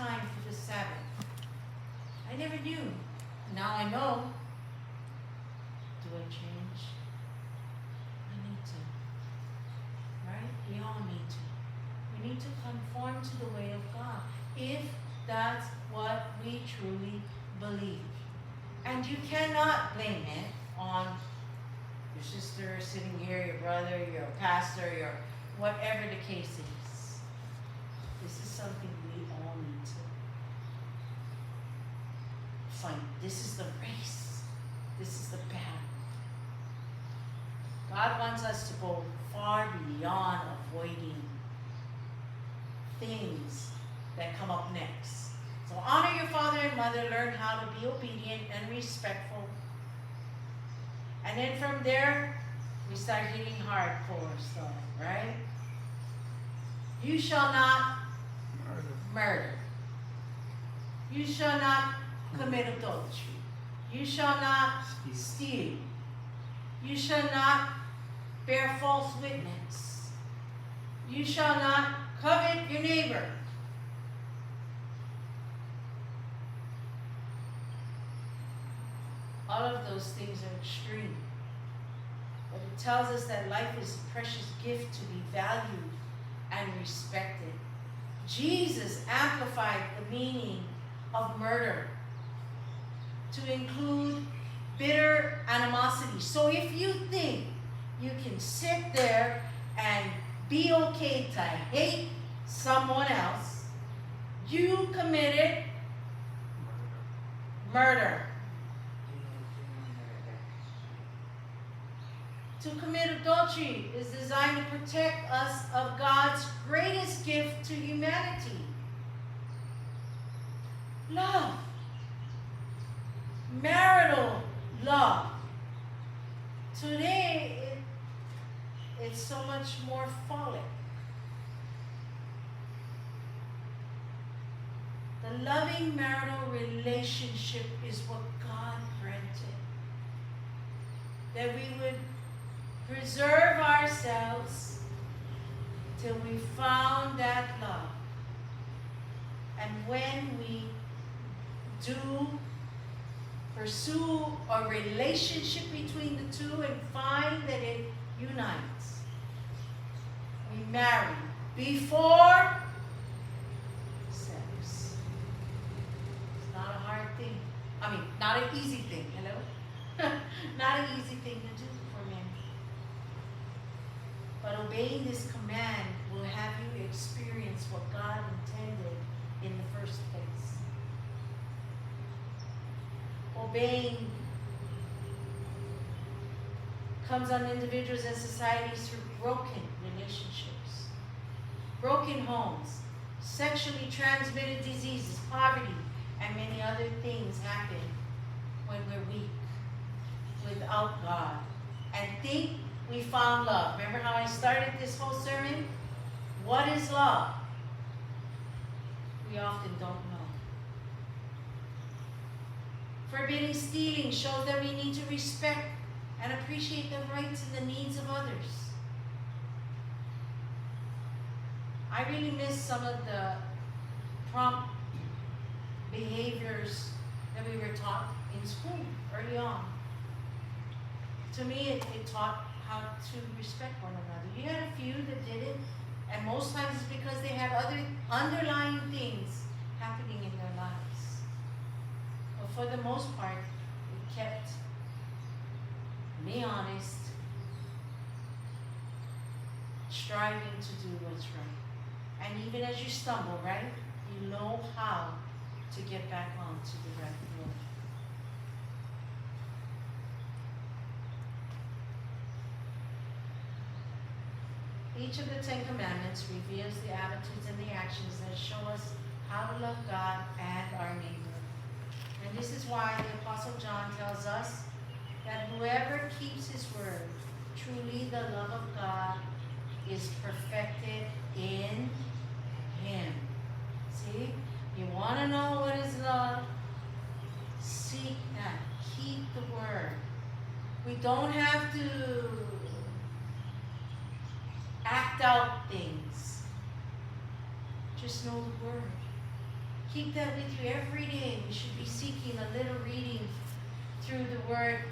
time for the Sabbath. I never knew. Now I know. Do I change? I need to. Right? We all need to. We need to conform to the way of God, if that's what we truly believe. And you cannot blame it on your sister sitting here, your brother, your pastor, your whatever the case is. This is something we all need to fight. This is the race. This is the battle. God wants us to go far beyond avoiding things that come up next. So honor your father and mother, learn how to be obedient and respectful. And then from there, we start hitting hardcore stuff, right? You shall not murder. You shall not commit adultery. You shall not steal. You shall not bear false witness. You shall not covet your neighbor. All of those things are extreme. But it tells us that life is a precious gift to be valued and respected. Jesus amplified the meaning of murder to include bitter animosity. So if you think you can sit there and be okay to hate someone else, you committed murder. To commit adultery is designed to protect us of God's greatest gift to humanity. Love. Marital love. Today, it's so much more phallic. The loving marital relationship is what God granted. That we would preserve ourselves till we found that love. And when we do pursue a relationship between the two and find that it unites, we marry before sex. It's not a hard thing. I mean, not an easy thing, hello? Not an easy thing to do for men. But obeying this command will have you experience what God intended in the first place. Obeying comes on individuals and societies through broken relationships, broken homes, sexually transmitted diseases, poverty, and many other things happen when we're weak, without God, and think we found love. Remember how I started this whole sermon? What is love? We often don't know. Forbidding stealing shows that we need to respect and appreciate the rights and the needs of others. I really miss some of the prompt behaviors that we were taught in school early on. To me, it taught how to respect one another. You had a few that did it, and most times it's because they had other underlying things happening in their lives. But for the most part, it kept me honest, striving to do what's right. And even as you stumble, right, you know how to get back onto the right road. Each of the 10 Commandments reveals the attitudes and the actions that show us how to love God and our neighbor. And this is why the Apostle John tells us that whoever keeps his word, truly the love of God is perfected in him. See? You want to know what is love? Seek that. Keep the word. We don't have to act out things. Just know the word. Keep that with you every day. We should be seeking a little reading through the Word